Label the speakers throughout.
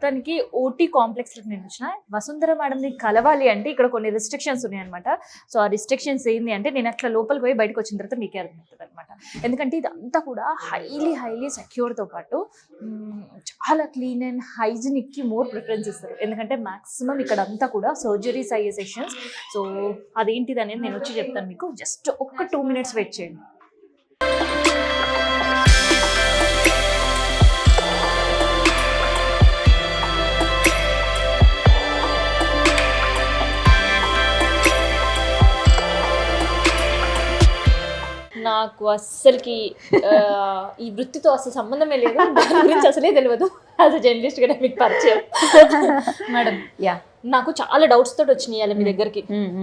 Speaker 1: మొత్తానికి ఓటీ కాంప్లెక్స్లోకి నేను వచ్చిన. వసుంధర మేడంని కలవాలి అంటే ఇక్కడ కొన్ని రిస్ట్రిక్షన్స్ ఉన్నాయన్నమాట. సో ఆ రిస్ట్రిక్షన్స్ ఏంటి అంటే నేను అట్లా లోపలికి పోయి బయటకు వచ్చిన తర్వాత మీకే అర్థమవుతుంది అనమాట. ఎందుకంటే ఇదంతా కూడా హైలీ సెక్యూర్తో పాటు చాలా క్లీన్ అండ్ హైజీనిక్కి మోర్ ప్రిఫరెన్స్ ఇస్తారు. ఎందుకంటే మ్యాక్సిమం ఇక్కడ అంతా కూడా సర్జరీస్ అయ్యే సెషన్స్. సో అదేంటిది అనేది నేను వచ్చి చెప్తాను మీకు. జస్ట్ ఒక్క 2 minutes వెయిట్ చేయండి. నాకు అస్సలకి ఈ వృత్తితో అసలు సంబంధమే లేదు, దాని గురించి అసలే తెలియదు. యాజ్ అ జర్నలిస్ట్గా మీకు పరిచయం మేడం. నాకు చాలా డౌట్స్ తోటి వచ్చినాయి అలా మీ దగ్గరికి.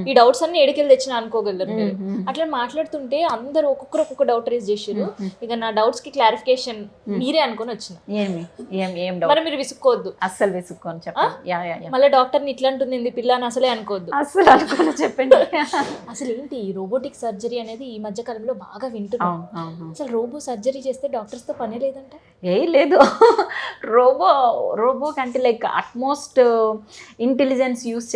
Speaker 1: ఈ డౌట్స్ అన్ని ఎడికెళ్ళి తెచ్చినా అనుకోగలరు మీరు. అట్లా మాట్లాడుతుంటే అందరు ఒక్కొక్క డౌట్ రేజ్ చేసారు. ఇక నా డౌట్స్ కి క్లారిఫికేషన్ మీరే అనుకుని వచ్చిన. మరి మీరు విసుక్కోవద్దు,
Speaker 2: అస్సలు విసుక్కోను చెప్పండి.
Speaker 1: మళ్ళీ డాక్టర్ని ఇట్లా అంటుంది పిల్ల అని అసలే అనుకోవద్దు.
Speaker 2: అసలు అనుకోను చెప్పండి.
Speaker 1: అసలు ఏంటి రోబోటిక్ సర్జరీ అనేది ఈ మధ్య కాలంలో బాగా వింటున్నాం. అసలు రోబో సర్జరీ చేస్తే డాక్టర్స్ తో పనే లేదంట.
Speaker 2: లేదు, రోబో కంటే లైక్ అట్మోస్ట్ ఇంటెలిజెన్స్ యూస్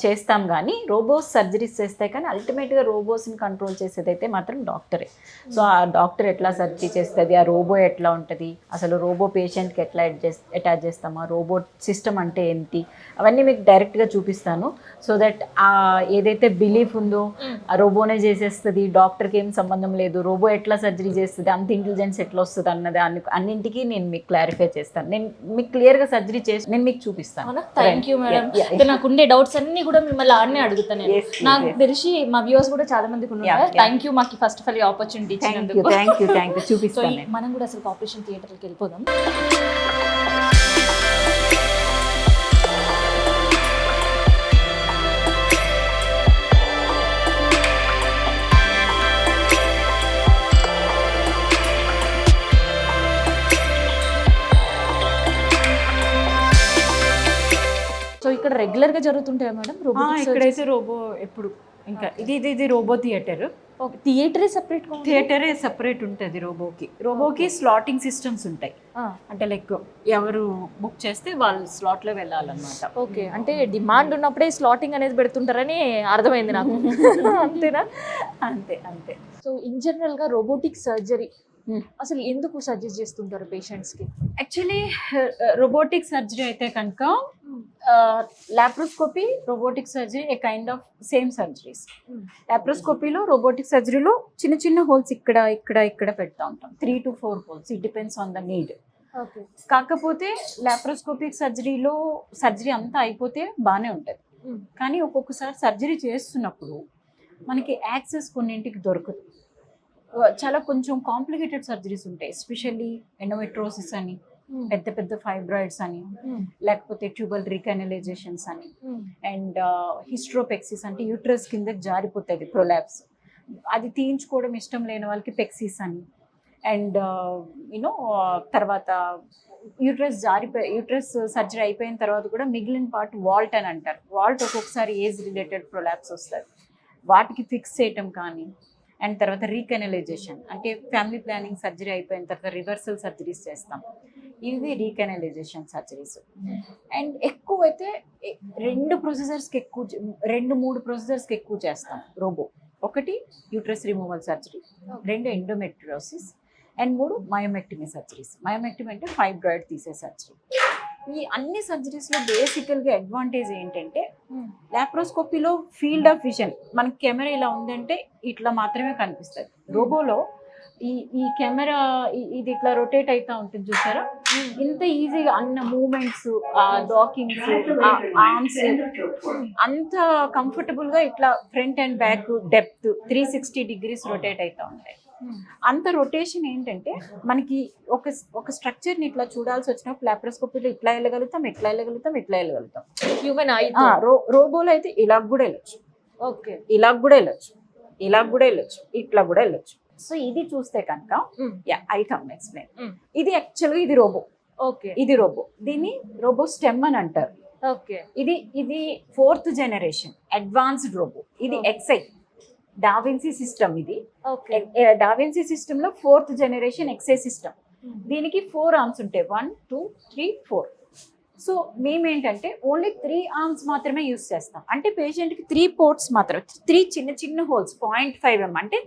Speaker 2: చేస్తాం కానీ రోబోస్ సర్జరీస్ చేస్తాయి. కానీ అల్టిమేట్గా రోబోస్ని కంట్రోల్ చేసేది అయితే మాత్రం డాక్టరే. సో ఆ డాక్టర్ ఎట్లా సర్జరీ చేస్తుంది, ఆ రోబో ఎట్లా ఉంటుంది, అసలు రోబో పేషెంట్కి ఎట్లా అటాచ్ చేస్తామా, రోబోట్ సిస్టమ్ అంటే ఏంటి, అవన్నీ మీకు డైరెక్ట్గా చూపిస్తాను. సో దట్ ఆ ఏదైతే బిలీఫ్ ఉందో ఆ రోబోనే చేసేస్తుంది, డాక్టర్కి ఏం సంబంధం లేదు, రోబో ఎట్లా సర్జరీ చేస్తుంది, అంత ఇంటెలిజెన్స్ ఎట్లా వస్తుంది అన్నది అన్నింటికీ నేను మీకు క్లారిఫై చేస్తాను. నేను మీకు క్లియర్గా సర్జరీ చేసి నేను మీకు చూపిస్తాను.
Speaker 1: Thank you madam. నాకు ఉండే డౌట్స్ అన్ని కూడా మిమ్మల్ని ఆడనే అడుగుతాను. నాకు తెలిసి మా వ్యూవర్స్ కూడా చాలా మందికి ఉన్నారు. థ్యాంక్ యూ మాకు ఫస్ట్ ఆఫ్ ఆల్ ఆపర్చునిటీ ఇచ్చినందుకు.
Speaker 2: థ్యాంక్ యూ చూపిస్తాను.
Speaker 1: మనం కూడా అసలు ఆపరేషన్ థియేటర్కి వెళ్ళిపోదాం. సో ఇక్కడ రెగ్యులర్ గా జరుగుతుంటాయా మేడం?
Speaker 2: ఇక్కడైతే రోబో ఎప్పుడు ఇంకా ఇది రోబో థియేటర్. థియేటరే సపరేట్ ఉంటుంది. రోబోకి స్లాటింగ్ సిస్టమ్స్ ఉంటాయి. అంటే లైక్ ఎవరు బుక్ చేస్తే వాళ్ళు స్లాట్ లో వెళ్ళాలన్నమాట.
Speaker 1: ఓకే, అంటే డిమాండ్ ఉన్నప్పుడే స్లాటింగ్ అనేది పెడుతుంటారని అర్థమైంది నాకు. అంతేనా?
Speaker 2: అంతే.
Speaker 1: సో ఇన్ జనరల్ గా రోబోటిక్ సర్జరీ అసలు ఎందుకు సజెస్ట్ చేస్తుంటారు పేషెంట్స్ కి?
Speaker 2: యాక్చువల్లీ రోబోటిక్ సర్జరీ అయితే కనుక laparoscopy, robotic surgery a kind of same surgeries. లాప్రోస్కోపీలో, రోబోటిక్ సర్జరీలో చిన్న హోల్స్ ఇక్కడ పెడతా ఉంటాం. 3 to 4 holes, it depends on the need. కాకపోతే లాప్రోస్కోపిక్ సర్జరీలో సర్జరీ అంతా అయిపోతే బాగానే ఉంటుంది. కానీ ఒక్కొక్కసారి సర్జరీ చేస్తున్నప్పుడు మనకి యాక్సెస్ కొన్నింటికి దొరకదు. చాలా కొంచెం కాంప్లికేటెడ్ సర్జరీస్ ఉంటాయి. ఎస్పెషల్లీ ఎండోమెట్రోసిస్ అని, పెద్ద ఫైబ్రాయిడ్స్ అని, లేకపోతే ట్యూబల్ రీకనలైజేషన్స్ అని, అండ్ హిస్ట్రోపెక్సిస్ అంటే యూట్రస్ కింద జారిపోతుంది ప్రొలాప్స్, అది తీయించుకోవడం ఇష్టం లేని వాళ్ళకి పెక్సిస్ అని, అండ్ తర్వాత యూట్రస్ సర్జరీ అయిపోయిన తర్వాత కూడా మిగిలిన పార్ట్ వాల్ట్ అని అంటారు. వాల్ట్ ఒక్కొక్కసారి ఏజ్ రిలేటెడ్ ప్రొలాప్స్ వస్తుంది, వాటికి ఫిక్స్ చేయటం కానీ, అండ్ తర్వాత రీకెనలైజేషన్ అంటే ఫ్యామిలీ ప్లానింగ్ సర్జరీ అయిపోయిన తర్వాత రివర్సల్ సర్జరీస్ చేస్తాం. ఇవి రీకెనలైజేషన్ సర్జరీస్. అండ్ ఎక్కువైతే 2 ప్రొసీజర్స్కి ఎక్కువ చేస్తాం robo. 1 uterus removal surgery, 2 endometriosis, and 3 myomectomy surgeries. Myomectomy అంటే ఫైబ్రాయిడ్ తీసే సర్జరీ. ఈ అన్ని సర్జరీస్లో బేసికల్గా అడ్వాంటేజ్ ఏంటంటే లాప్రోస్కోపీలో ఫీల్డ్ ఆఫ్ విజన్, మనకి కెమెరా ఇలా ఉందంటే ఇట్లా మాత్రమే కనిపిస్తుంది. రోబోలో ఈ కెమెరా ఇది ఇట్లా రొటేట్ అవుతూ ఉంటుంది చూసారా, ఇంత ఈజీగా అన్న మూమెంట్స్, డాకింగ్స్, ఆర్మ్స్ అంత కంఫర్టబుల్గా ఇట్లా front and back depth 360 degrees rotate అవుతూ ఉంటాయి. అంత రొటేషన్ ఏంటంటే మనకి ఒక స్ట్రక్చర్ని ఇట్లా చూడాల్సి వచ్చినప్పుడు లాప్రోస్కోపీలో ఇట్లా వెళ్ళగలుగుతాం. హ్యూమన్ ఐ రోబోలో అయితే ఇలా కూడా వెళ్ళొచ్చు, ఇలా కూడా వెళ్ళొచ్చు, ఇట్లా కూడా వెళ్ళొచ్చు. సో ఇది చూస్తే కనుక ఐ కమ్ ఎక్స్ప్లెయిన్. ఇది యాక్చువల్గా ఇది రోబో. దీన్ని రోబో స్టెమ్ అని అంటారు. ఇది 4th generation అడ్వాన్స్డ్ రోబో. ఇది XI డావిన్సీ సిస్టమ్. ఇది డావిన్సీ సిస్టమ్ లో 4th generation XI సిస్టమ్. దీనికి 4 arms ఉంటాయి, 1 2 3 4. సో మేమేంటంటే ఓన్లీ 3 ఆర్మ్స్ మాత్రమే యూస్ చేస్తాం. అంటే పేషెంట్కి 3 పోర్ట్స్ మాత్రం, 3 చిన్న చిన్న హోల్స్ 0.5 అంటే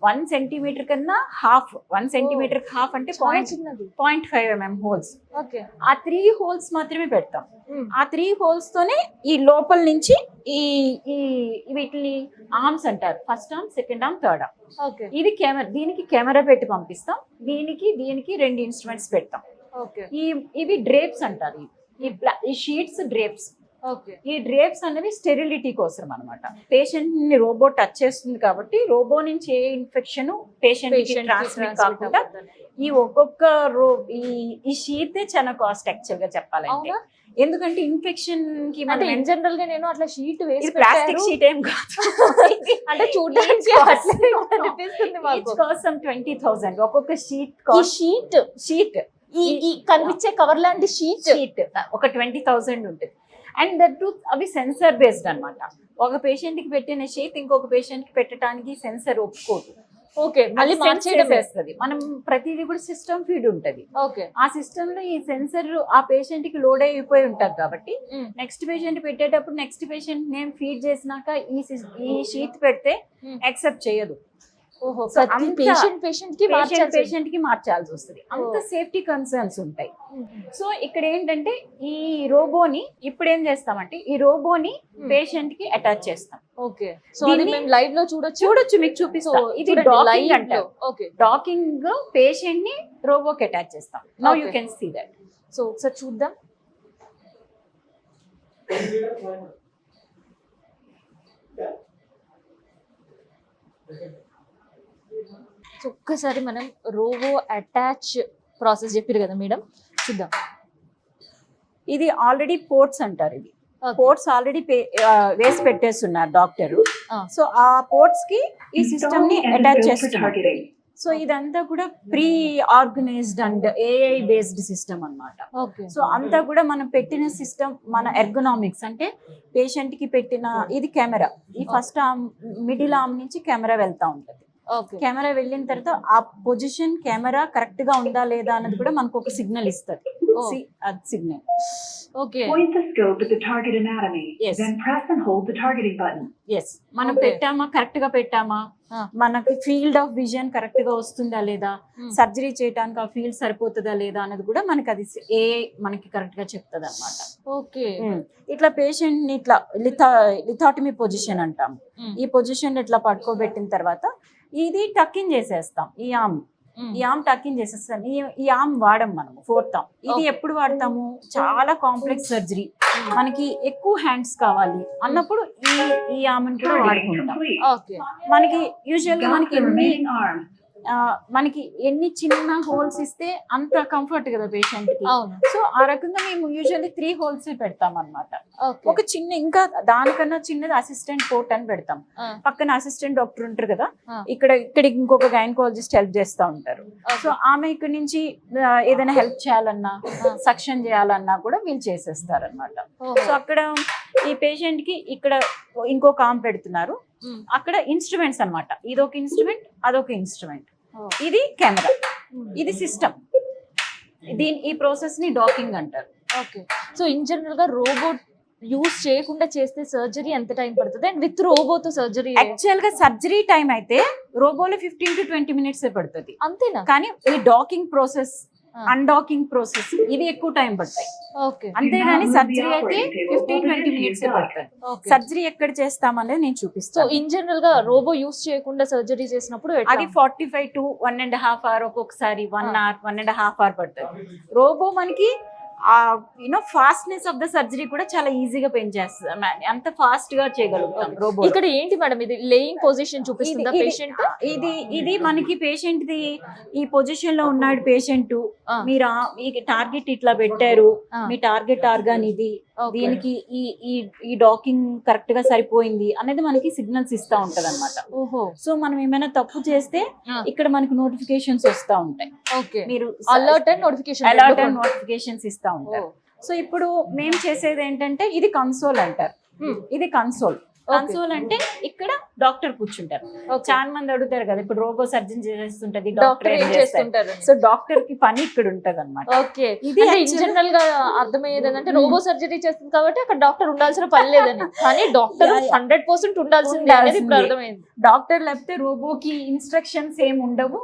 Speaker 2: 1 సెంటీమీటర్ కన్నా హాఫ్, 1 సెంటీమీటర్ హాఫ్ అంటే
Speaker 1: చిన్నది
Speaker 2: 0.5 హోల్స్.
Speaker 1: ఓకే.
Speaker 2: ఆ 3 హోల్స్ మాత్రమే పెడతాం. ఆ 3 హోల్స్ తోనే ఈ లోపల నుంచి ఈ ఈ వీటిని ఆర్మ్స్ అంటారు. First arm, second arm, third arm.
Speaker 1: Okay.
Speaker 2: ఇది కెమెరా, దీనికి కెమెరా పెట్టి పంపిస్తాం. దీనికి 2 ఇన్స్ట్రుమెంట్స్ పెడతాం.
Speaker 1: ఓకే.
Speaker 2: ఇవి డ్రేప్స్ అంటారు. ఈ షీట్స్ డ్రేప్స్.
Speaker 1: ఓకే.
Speaker 2: ఈ డ్రేప్స్ అనేవి స్టెరిలిటీ కోసం అనమాట. పేషెంట్ ని రోబో టచ్ చేస్తుంది కాబట్టి రోబో నుంచి ఏ ఇన్ఫెక్షన్ పేషెంట్ ట్రాన్స్మిట్ కాకుండా ఈ ఒక్కొక్క ఈ షీట్ చాలా కాస్ట్ యాక్చువల్ గా చెప్పాలంటే. ఎందుకంటే ఇన్ఫెక్షన్ కి
Speaker 1: అంటే ఇన్ జనరల్ గా నేను అట్లా షీట్ వేసి
Speaker 2: ప్లాస్టిక్ షీట్ ఏం కాదు,
Speaker 1: అంటే చూడడానికి అనిపిస్తుంది మాకు.
Speaker 2: కోసం 20,000 ఒక్కొక్క షీట్. షీట్
Speaker 1: ఈ కనిపించే కవర్ లాంటి షీట్
Speaker 2: ఒక 20,000 ఉంటుంది. అండ్ దట్ అవి సెన్సర్ బేస్డ్ అన్నమాట. ఒక పేషెంట్ కి పెట్టిన షీట్ ఇంకొక పేషెంట్ కి పెట్టడానికి సెన్సర్ ఒప్పుకోదు.
Speaker 1: ఓకే. మళ్ళీ మార్చేయడం
Speaker 2: వేస్తుంది. మనం ప్రతిదీ కూడా సిస్టమ్ ఫీడ్ ఉంటది.
Speaker 1: ఓకే.
Speaker 2: ఆ సిస్టమ్ లో ఈ సెన్సర్ ఆ పేషెంట్ కి లోడ్ అయిపోయి ఉంటది కాబట్టి నెక్స్ట్ పేషెంట్ పెట్టేటప్పుడు నెక్స్ట్ పేషెంట్ నేమ్ ఫీడ్ చేసినాక ఈ షీట్ పెడితే యాక్సెప్ట్ చేయదు.
Speaker 1: ఓహో. పేషెంట్
Speaker 2: కి మార్చాల్సి వస్తుంది. అంత సేఫ్టీ కన్సర్న్స్ ఉంటాయి. సో ఇక్కడ ఏంటంటే ఈ రోబోని ఇప్పుడు ఏం చేస్తామంటే ఈ రోబోని పేషెంట్ కి అటాచ్ చేస్తాం.
Speaker 1: ఓకే. సో అది మేము లైవ్ లో చూడొచ్చు,
Speaker 2: మీకు చూపిస్తాం. ఇది డాకింగ్ అంటారు.
Speaker 1: ఓకే.
Speaker 2: డాకింగ్ పేషెంట్ ని రోబోకి అటాచ్ చేస్తాం. Now you can see that.
Speaker 1: So ఒకసారి చూద్దాం. సో ఒక్కసారి మనం రోబో అటాచ్ ప్రాసెస్ చెప్పారు కదా మేడం, చూద్దాం.
Speaker 2: ఇది ఆల్రెడీ పోర్ట్స్ అంటారు. ఇది పోర్ట్స్ ఆల్రెడీ వేసి పెట్టేస్తున్నారు డాక్టర్. సో ఆ పోర్ట్స్ కి ఈ సిస్టమ్ ని అటాచ్ చేస్తున్నారు. సో ఇదంతా కూడా pre organised and AI based system అన్నమాట. సో అంతా కూడా మనం పెట్టిన సిస్టమ్ మన ఎర్గనామిక్స్ అంటే పేషెంట్ కి పెట్టిన ఇది కెమెరా. ఈ ఫస్ట్ ఆర్మ్, మిడిల్ ఆర్మ్ నుంచి కెమెరా వెళ్తా ఉంటది. కెమెరా వెళ్ళిన తర్వాత ఆ పొజిషన్ కెమెరా కరెక్ట్ గా ఉందా లేదా అన్నది కూడా మనకు ఒక సిగ్నల్ ఇస్తుంది. Signal.
Speaker 1: Okay.
Speaker 3: Point the scope at the target anatomy.
Speaker 2: Yes.
Speaker 3: Then press and hold the targeting button.
Speaker 2: Yes, మనం పెట్టామా, కరెక్ట్ గా పెట్టామా, మనకి ఫీల్డ్ ఆఫ్ విజన్ కరెక్ట్ గా వస్తుందా లేదా, సర్జరీ చేయడానికి ఆ ఫీల్డ్ సరిపోతుందా లేదా అన్నది కూడా మనకి అది మనకి కరెక్ట్ గా చెప్తుంది అన్నమాట.
Speaker 1: ఓకే.
Speaker 2: ఇట్లా పేషెంట్ ని ఇట్లా లిథాటమీ పొజిషన్ అంటాం. ఈ పొజిషన్ ఇట్లా పడుకోబెట్టిన తర్వాత ఇది టక్కింగ్ చేసేస్తాం. ఈ ఆర్మ్ టక్కింగ్ చేసేస్తాం. ఈ ఆర్మ్ వాడం మనం 4th ఆర్మ్. ఇది ఎప్పుడు వాడతాము, చాలా కాంప్లెక్స్ సర్జరీ మనకి ఎక్కువ హ్యాండ్స్ కావాలి అన్నప్పుడు ఈ ఆర్మ్ కూడా
Speaker 3: Targeting
Speaker 2: వాడుకుంటాం.
Speaker 3: complete.
Speaker 1: ఓకే.
Speaker 2: మనకి యూజువల్ గా
Speaker 3: Got the remaining arm.
Speaker 2: మనకి ఎన్ని చిన్న హోల్స్ ఇస్తే అంత కంఫర్ట్ కదా పేషెంట్ కి.
Speaker 1: అవును.
Speaker 2: సో ఆ రకంగా మేము యూజువల్లీ 3 హోల్స్ పెడతాం అన్నమాట.
Speaker 1: ఓకే.
Speaker 2: ఒక చిన్న ఇంకా దానికన్నా చిన్నది అసిస్టెంట్ పోర్ట్ అని పెడతాం. పక్కన అసిస్టెంట్ డాక్టర్ ఉంటారు కదా, ఇక్కడ ఇంకొక గైనకాలజిస్ట్ హెల్ప్ చేస్తూ ఉంటారు. సో ఆమె ఇక్కడ నుంచి ఏదైనా హెల్ప్ చేయాలన్నా, సక్షన్ చేయాలన్నా కూడా వీళ్ళు చేసేస్తారు అనమాట. సో అక్కడ ఈ పేషెంట్ కి ఇక్కడ ఇంకొక ఆర్మ్ పెడుతున్నారు. అక్కడ ఇన్స్ట్రుమెంట్స్ అన్నమాట. ఇదొక ఇన్స్ట్రుమెంట్, అదొక ఇన్స్ట్రుమెంట్. ఇది కెమెరా, ఇది సిస్టమ్. ఈ ప్రాసెస్ ని డాకింగ్ అంటారు.
Speaker 1: ఓకే. సో ఇన్ జనరల్ గా రోబోట్ యూస్ చేయకుండా చేస్తే సర్జరీ ఎంత టైం పడుతుంది, అండ్ విత్ రోబోతో సర్జరీ?
Speaker 2: యాక్చువల్ గా సర్జరీ టైం అయితే రోబోలో 15 to 20 minutes పడుతుంది.
Speaker 1: అంతేనా?
Speaker 2: కానీ ఈ డాకింగ్ ప్రాసెస్, అన్డాకింగ్ ప్రాసెస్ ఇవి ఎక్కువ టైం పడతాయి.
Speaker 1: ఓకే.
Speaker 2: అంతేగాని సర్జరీ అయితే 15-20 minutes పడుతుంది. సర్జరీ ఎక్కడ చేస్తామనేది నేను
Speaker 1: సో
Speaker 2: చూపిస్తాను.
Speaker 1: ఇన్ జనరల్ గా రోబో యూస్ చేయకుండా సర్జరీ చేసినప్పుడు
Speaker 2: అది 45 to 1.5 hours, ఒక్కొక్కసారి 1 hour, 1.5 hours పడుతుంది. రోబో మనకి ఫాస్ట్నెస్ ఆఫ్ ద సర్జరీ కూడా చాలా ఈజీగా పెంచేస్తుంది. అంత ఫాస్ట్ గా చేయగలుగుతాం రోబో.
Speaker 1: ఇక్కడ ఏంటి మేడం, ఇది లేయింగ్ పొజిషన్ చూపిస్తుందా పేషెంట్?
Speaker 2: ఇది మనకి పేషెంట్ ది ఈ పొజిషన్ లో ఉన్నాడు పేషెంట్. మీరు మీ టార్గెట్ ఇట్లా పెట్టారు, మీ టార్గెట్ ఆర్గాన్ ఇది, దీనికి ఈ డాకింగ్ కరెక్ట్ గా సరిపోయింది అనేది మనకి సిగ్నల్స్ ఇస్తా ఉంటది అనమాట.
Speaker 1: ఓహో.
Speaker 2: సో మనం ఏమైనా తప్పు చేస్తే ఇక్కడ మనకి నోటిఫికేషన్స్ వస్తా ఉంటాయి.
Speaker 1: ఓకే.
Speaker 2: మీరు
Speaker 1: అలర్ట్ అండ్
Speaker 2: నోటిఫికేషన్స్ ఇస్తా ఉంటారు. సో ఇప్పుడు మేము చేసేది ఏంటంటే ఇది కన్సోల్ అంటారు. ఇది కన్సోల్ అంటే ఇక్కడ డాక్టర్ కూర్చుంటారు. చాలా మంది అడుగుతారు కదా, ఇప్పుడు రోబో సర్జన్ చేస్తుంటది,
Speaker 1: డాక్టర్
Speaker 2: డాక్టర్
Speaker 1: ఏం
Speaker 2: ఏం చేస్తారు?
Speaker 1: చేస్తుంటారు?
Speaker 2: సో డాక్టర్ కి పని ఇక్కడ ఉంటది అనమాట.
Speaker 1: ఓకే,
Speaker 2: ఇది
Speaker 1: ఇది
Speaker 2: actually-
Speaker 1: జనరల్ గా అర్థమయ్యేది ఏంటంటే రోబో సర్జరీ చేస్తుంది కాబట్టి అక్కడ డాక్టర్ ఉండాల్సిన పని లేదని, కానీ డాక్టర్ 100% ఉండాల్సిందే అనేది ఇప్పుడు అర్థమైంది.
Speaker 2: డాక్టర్ లేకపోతే రోబోకి ఇన్స్ట్రక్షన్స్ ఏం ఉండవు,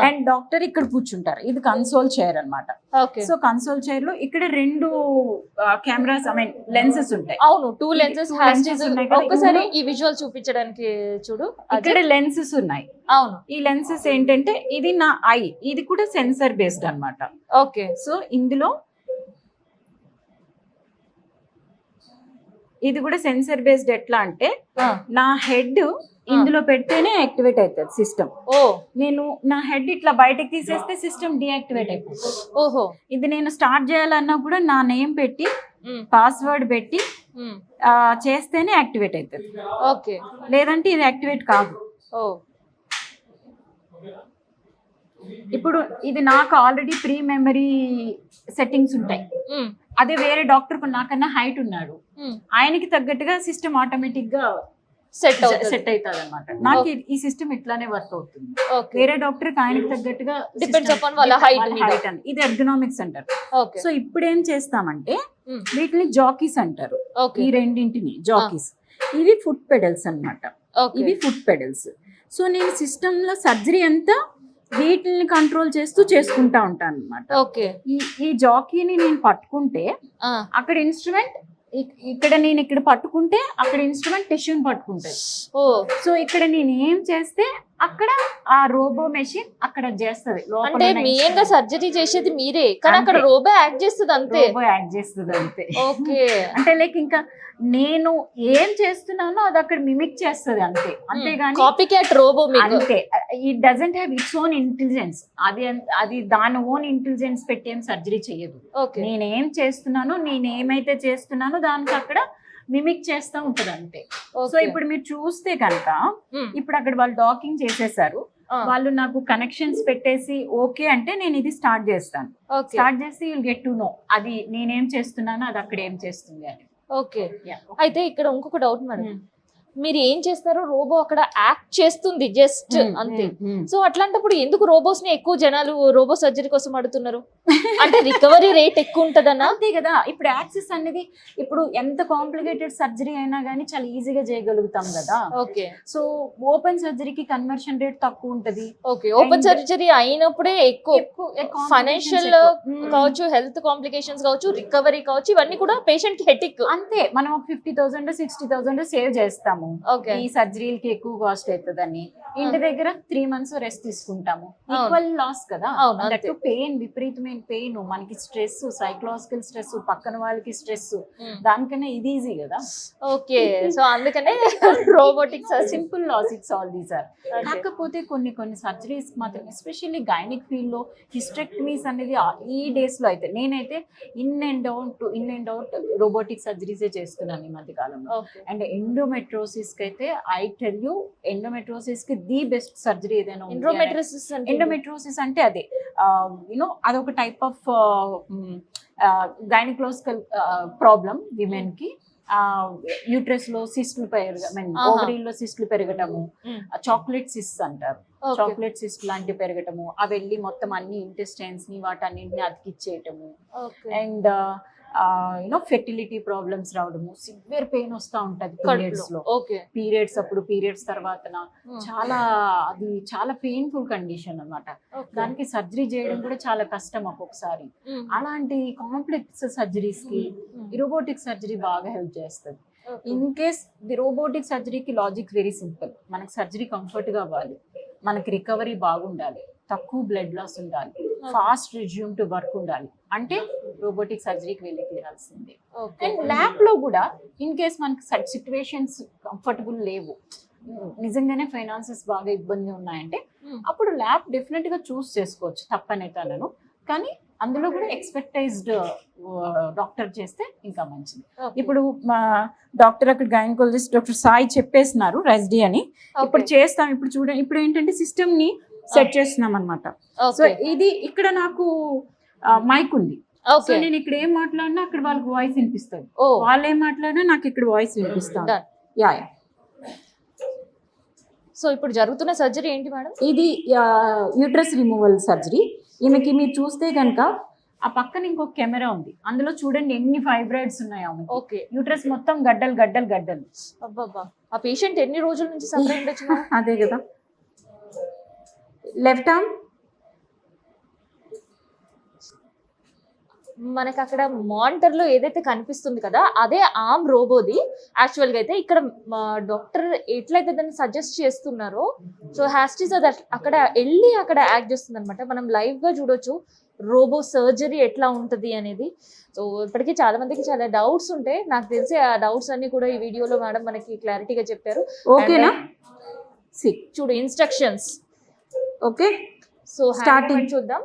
Speaker 2: అండ్ డాక్టర్ ఇక్కడ కూర్చుంటారు. ఇది కన్సోల్ చైర్ అన్నమాట.
Speaker 1: ఓకే,
Speaker 2: సో కన్సోల్ చైర్ లో ఇక్కడ 2 కెమెరాస్, ఐ మీన్ లెన్సెస్ ఉంటాయి.
Speaker 1: అవును, 2 lenses
Speaker 2: two lenses ఉన్నాయి కదా,
Speaker 1: ఒక్కసారి
Speaker 2: ఇందులో-
Speaker 1: ఈ విజువల్ చూపించడానికి చూడు.
Speaker 2: ఇక్కడ లెన్సెస్ ఉన్నాయి.
Speaker 1: అవును,
Speaker 2: ఈ లెన్సెస్ ఏంటంటే ఇది నా ఐ, ఇది కూడా సెన్సర్ బేస్డ్ అన్నమాట.
Speaker 1: ఓకే,
Speaker 2: సో ఇందులో ఇది కూడా సెన్సర్ బేస్డ్. ఎట్లా అంటే నా హెడ్ ఇందులో పెడితేనే యాక్టివేట్ అవుతుంది సిస్టమ్.
Speaker 1: ఓ,
Speaker 2: నేను నా హెడ్ ఇట్లా బయటకు తీసేస్తే సిస్టమ్ డియాక్టివేట్ అయిపోతుంది.
Speaker 1: ఓహో,
Speaker 2: ఇది నేను స్టార్ట్ చేయాలన్నా కూడా నా నేమ్ పెట్టి పాస్వర్డ్ పెట్టి చేస్తేనే యాక్టివేట్ అవుతుంది,
Speaker 1: ఓకే,
Speaker 2: లేదంటే ఇది యాక్టివేట్ కాదు.
Speaker 1: ఓ,
Speaker 2: ఇప్పుడు ఇది నాకు ఆల్రెడీ ప్రీ మెమరీ సెట్టింగ్స్ ఉంటాయి. అదే వేరే డాక్టర్ నాకన్నా హైట్ ఉన్నాడు, ఆయనకి తగ్గట్టుగా సిస్టమ్ ఆటోమేటిక్ గా
Speaker 1: సెట్
Speaker 2: సెట్ అవుతుంది అనమాట. నాకు ఈ సిస్టమ్ ఇట్లానే వర్క్ అవుతుంది.
Speaker 1: ఓకే,
Speaker 2: వేరే డాక్టర్ కి ఆయనకి తగ్గట్టుగా
Speaker 1: Depends upon వాళ్ళ height మీద.
Speaker 2: అని. ఇది ఎర్గనామిక్స్ అంటారు.
Speaker 1: ఓకే,
Speaker 2: సో ఇప్పుడు ఏం చేస్తామంటే వీటిని జాకీస్ అంటారు.
Speaker 1: ఓకే,
Speaker 2: ఈ రెండింటిని జాకీస్. ఇవి ఫుట్ పెడల్స్ అన్నమాట.
Speaker 1: ఓకే,
Speaker 2: ఇవి ఫుట్ పెడల్స్. సో నేను సిస్టమ్ లో సర్జరీ అంతా వీటిని కంట్రోల్ చేస్తూ చేసుకుంటా ఉంటాను అనమాట.
Speaker 1: ఓకే,
Speaker 2: ఈ జాకీని నేను పట్టుకుంటే అక్కడ ఇన్స్ట్రుమెంట్, ఇక్కడ నేను ఇక్కడ పట్టుకుంటే అక్కడ ఇన్స్ట్రుమెంట్ టిష్యూని పట్టుకుంటుంది.
Speaker 1: ఓ,
Speaker 2: సో ఇక్కడ నేను ఏం చేస్తే అక్కడ ఆ రోబో మెషిన్ అక్కడ చేస్తుంది.
Speaker 1: అంటే మెయిన్ గా సర్జరీ చేసేది మీరే, కానీ అక్కడ
Speaker 2: అంతే.
Speaker 1: రోబో యాక్ట్ చేస్తుంది అంతే.
Speaker 2: రోబో యాక్ట్ చేస్తుంది అంతే.
Speaker 1: ఓకే,
Speaker 2: అంటే లైక్ ఇంకా నేను ఏం చేస్తున్నానో అది అక్కడ మిమిక్ చేస్తుంది అంతే. అంతేగాని
Speaker 1: కాపీ క్యాట్ రోబో మీకు.
Speaker 2: అంతే, it doesn't have its own intelligence. అది దాని ఓన్ ఇంటెలిజెన్స్ పెట్టి ఏం సర్జరీ చేయదు.
Speaker 1: ఓకే,
Speaker 2: నేనేం చేస్తున్నానో, నేను ఏమైతే చేస్తున్నానో దానికి అక్కడ మిమిక్ చేస్తూ ఉంటది అంతే. సో ఇప్పుడు మీరు చూస్తే కనుక ఇప్పుడు అక్కడ వాళ్ళు డాకింగ్ చేసేసారు. వాళ్ళు నాకు కనెక్షన్స్ పెట్టేసి ఓకే అంటే నేను ఇది స్టార్ట్ చేస్తాను. స్టార్ట్ చేసి విల్ గెట్ టు నో అది నేనేం చేస్తున్నానో అది అక్కడ ఏం చేస్తుంది అని.
Speaker 1: ఓకే, అయితే ఇక్కడ ఇంకొక డౌట్ మేడం, మీరు ఏం చేస్తారో రోబో అక్కడ యాక్ట్ చేస్తుంది జస్ట్ అంతే. సో అట్లాంటప్పుడు ఎందుకు రోబోస్ ని ఎక్కువ జనాలు రోబో సర్జరీ కోసం అడుగుతున్నారు? అంటే రికవరీ రేట్ ఎక్కువ ఉంటదన్నా?
Speaker 2: అంతే కదా. ఇప్పుడు యాక్సెస్ అనేది ఇప్పుడు ఎంత కాంప్లికేటెడ్ సర్జరీ అయినా కానీ చాలా ఈజీగా చేయగలుగుతాం కదా.
Speaker 1: ఓకే,
Speaker 2: సో ఓపెన్ సర్జరీకి కన్వర్షన్ రేట్ తక్కువ ఉంటది.
Speaker 1: ఓకే, ఓపెన్ సర్జరీ అయినప్పుడే ఎక్కువ ఫైనాన్షియల్ కావచ్చు, హెల్త్ కాంప్లికేషన్స్ కావచ్చు, రికవరీ కావచ్చు, ఇవన్నీ కూడా పేషెంట్ కి హెటిక్.
Speaker 2: అంతే, మనం 50,000 60,000 సేవ్ చేస్తాము.
Speaker 1: ఓకే,
Speaker 2: ఈ సర్జరీలకి ఎక్కువ కాస్ట్ అవుతుందని ఇంటి దగ్గర 3 months రెస్ట్ తీసుకుంటాము. ఈక్వల్ లాస్ కదా. దట్టు పెయిన్, విపరీతమైన పెయిన్, మనకి స్ట్రెస్, సైకలాజికల్ స్ట్రెస్, పక్కన వాళ్ళకి స్ట్రెస్, దానికన్నా ఇది ఈజీ కదా.
Speaker 1: ఓకే, సో అందుకనే robotics
Speaker 2: simple logics all these are. కాకపోతే కొన్ని సర్జరీస్ మాత్రం ఎస్పెషల్లీ గైనిక్ ఫీల్డ్ లో హిస్టెక్టమీస్ అనేది ఈ డేస్ లో అయితే నేనైతే in and out robotic surgeries చేస్తున్నాను ఈ మధ్య కాలంలో. అండ్ ఎండోమెట్రోసిస్ కి అయితే ఐ టెల్ యూ, ఎండోమెట్రోసిస్ కి ది బెస్ట్ సర్జరీ ఏదైనా ఉంది. ఎండోమెట్రోసిస్ అంటే అదే యూనో అదొక type of gynaecological problem women కి. యూట్రస్ లో సిస్టులు ఓవరీలో సిస్టులు పెరగటము, చాక్లెట్ సిస్ట్ అంటారు. చాక్లెట్ సిస్ట్ లాంటివి పెరగటము, అవి వెళ్ళి మొత్తం అన్ని ఇంటెస్టైన్స్ ని వాటన్నింటిని అతికిచ్చేయటము. అండ్ యూనో ఫెర్టిలిటీ ప్రాబ్లమ్స్ రావడము, సివియర్ పెయిన్ వస్తూ ఉంటది పీరియడ్స్ లో. పీరియడ్స్ అప్పుడు, పీరియడ్స్ తర్వాత అది చాలా పెయిన్ఫుల్ కండిషన్ అన్నమాట. దానికి సర్జరీ చేయడం కూడా చాలా కష్టం ఒక్కొక్కసారి. అలాంటి కాంప్లెక్స్ సర్జరీస్ కి రోబోటిక్ సర్జరీ బాగా హెల్ప్ చేస్తుంది. ఇన్ కేస్ ది రోబోటిక్ సర్జరీకి లాజిక్ వెరీ సింపుల్. మనకి సర్జరీ కంఫర్ట్ గా అవ్వాలి, మనకి రికవరీ బాగుండాలి, తక్కువ బ్లడ్ లాస్ ఉండాలి, ఫాస్ట్ రిజ్యూమ్ టు వర్క్ ఉండాలి అంటే రోబోటిక్ సర్జరీకి వెళ్ళి తీరాల్సిందే. అండ్ ల్యాబ్ లో కూడా ఇన్ కేస్ మనకి సిచ్యువేషన్స్ కంఫర్టబుల్ లేవు, నిజంగానే ఫైనాన్సెస్ బాగా ఇబ్బంది ఉన్నాయంటే అప్పుడు ల్యాబ్ డెఫినెట్ గా చూస్ చేసుకోవచ్చు, తప్పనేటాను. కానీ అందులో కూడా ఎక్స్పెక్టైజ్డ్ డాక్టర్ చేస్తే ఇంకా మంచిది. ఇప్పుడు మా డాక్టర్ అక్కడ గైనకాలజిస్ట్ డాక్టర్ సాయి చెప్పేస్తున్నారు రెస్డి అని. ఇప్పుడు చేస్తాం. ఇప్పుడు చూడండి, ఇప్పుడు ఏంటంటే సిస్టమ్ ని సెట్ చేస్తున్నాం అనమాట. సో ఇది ఇక్కడ నాకు మైక్ ఉంది. సో నేను ఇక్కడ ఏం మాట్లాడినా అక్కడ వాళ్ళకి వాయిస్ వినిపిస్తుంది, వాళ్ళు ఏం మాట్లాడినా నాకు ఇక్కడ వాయిస్ వినిపిస్తుంది. యా
Speaker 1: సో ఇప్పుడు జరుగుతున్న సర్జరీ ఏంటి మేడం?
Speaker 2: ఇది యూట్రస్ రిమూవల్ సర్జరీ. ఈమెకి మీరు చూస్తే కనుక ఆ పక్కన ఇంకొక కెమెరా ఉంది, అందులో చూడండి ఎన్ని ఫైబ్రాయిడ్స్ ఉన్నాయో.
Speaker 1: ఓకే.
Speaker 2: యూట్రస్ మొత్తం గడ్డలు గడ్డలు గడ్డలు.
Speaker 1: అబ్బబ్బా, ఆ పేషెంట్ ఎన్ని రోజుల నుంచి సఫర్ అయి ఉండొచ్చు మేడం?
Speaker 2: అదే కదా. లెఫ్ట్ ఆర్మ్
Speaker 1: మనకి అక్కడ మానిటర్ లో ఏదైతే కనిపిస్తుంది కదా అదే ఆర్మ్ రోబోది. యాక్చువల్ గా అయితే ఇక్కడ డాక్టర్ ఎట్లయితే దాన్ని సజెస్ట్ చేస్తున్నారో సో హ్యాస్టీస్ అది అక్కడ వెళ్ళి అక్కడ యాక్ట్ చేస్తుంది అనమాట. మనం లైవ్ గా చూడొచ్చు రోబో సర్జరీ ఎట్లా ఉంటది అనేది. సో ఇప్పటికీ చాలా మందికి చాలా డౌట్స్ ఉంటాయి, నాకు తెలిసి ఆ డౌట్స్ అన్ని కూడా ఈ వీడియోలో మేడం మనకి క్లారిటీగా చెప్పారు.
Speaker 2: ఓకేనా?
Speaker 1: చూడు ఇన్స్ట్రక్షన్స్.
Speaker 2: ఓకే,
Speaker 1: సో స్టార్టింగ్ చూద్దాం.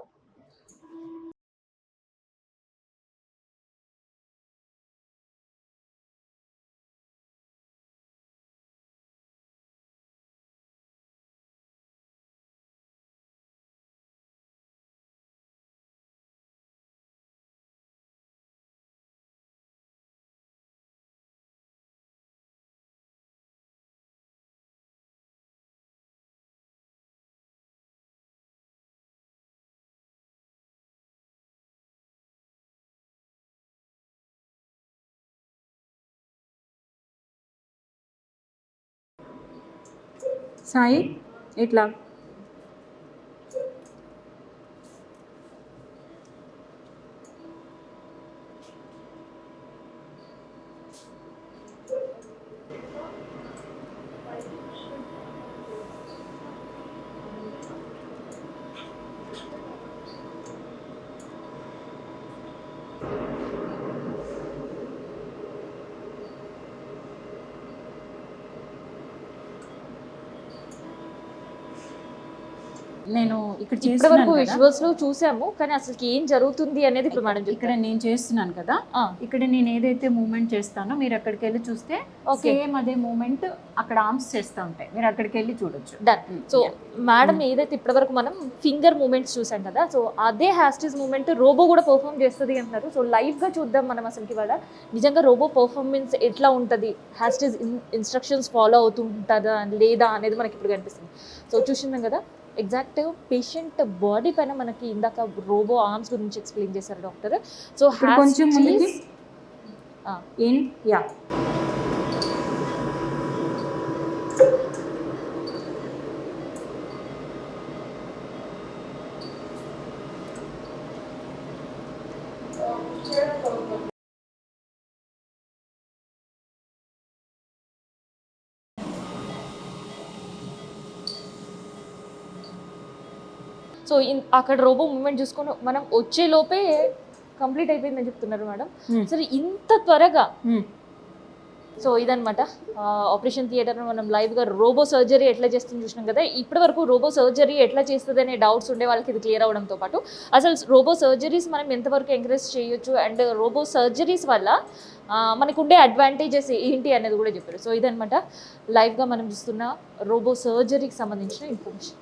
Speaker 2: సాయి ఇట్లా నేను ఇక్కడ
Speaker 1: ఇప్పటి వరకు
Speaker 2: చేస్తున్నాను కదా.
Speaker 1: విజువల్స్ లో చూసాము, కానీ అసలు ఏం జరుగుతుంది అనేది ఇప్పుడు మేడం
Speaker 2: ఇక్కడ నేను చేస్తున్నాను కదా, ఇక్కడ నేను ఏదైతే మూమెంట్ చేస్తానో మీరు అక్కడికి వెళ్ళి చూస్తే సేమ్ అదే మూమెంట్ అక్కడ ఆర్మ్స్ చేస్తూ ఉంటాయి, మీరు అక్కడికి వెళ్ళి చూడొచ్చు.
Speaker 1: డన్. సో మేడం ఏదైతే ఇప్పటి వరకు మనం ఫింగర్ మూమెంట్స్ చూసాం కదా, సో అదే హ్యాస్టీస్ మూమెంట్ రోబో కూడా పర్ఫామ్ చేస్తుంది అంటున్నారు. సో లైవ్ గా చూద్దాం మనం అసలుకి ఇవాళ నిజంగా రోబో పర్ఫార్మెన్స్ ఎట్లా ఉంటుంది, హ్యాస్టీస్ ఇన్స్ట్రక్షన్స్ ఫాలో అవుతుంటుందా లేదా అనేది మనకి ఇప్పుడు కనిపిస్తుంది. సో చూసిందాం కదా ఎగ్జాక్ట్ పేషెంట్ బాడీ పైన మనకి ఇందాక రోబో ఆర్మ్స్ గురించి ఎక్స్ప్లెయిన్ చేశారు డాక్టర్. సో
Speaker 2: కొంచెం ముందుకి ఇన్ యా
Speaker 1: సో అక్కడ రోబో మూమెంట్ చూసుకొని మనం వచ్చే లోపే కంప్లీట్ అయిపోయిందని చెప్తున్నారు మేడం. సరే ఇంత త్వరగా సో ఇదనమాట ఆపరేషన్ థియేటర్ మనం లైవ్గా రోబో సర్జరీ ఎట్లా చేస్తుంది చూసినాం కదా. ఇప్పటి వరకు రోబో సర్జరీ ఎట్లా చేస్తుంది అనే డౌట్స్ ఉండే వాళ్ళకి ఇది క్లియర్ అవడంతో పాటు అసలు రోబో సర్జరీస్ మనం ఎంతవరకు ఎంకరేజ్ చేయొచ్చు అండ్ రోబో సర్జరీస్ వల్ల మనకు ఉండే అడ్వాంటేజెస్ ఏంటి అనేది కూడా చెప్పారు. సో ఇదనమాట లైవ్గా మనం చూస్తున్న రోబో సర్జరీకి సంబంధించిన ఇన్ఫర్మేషన్.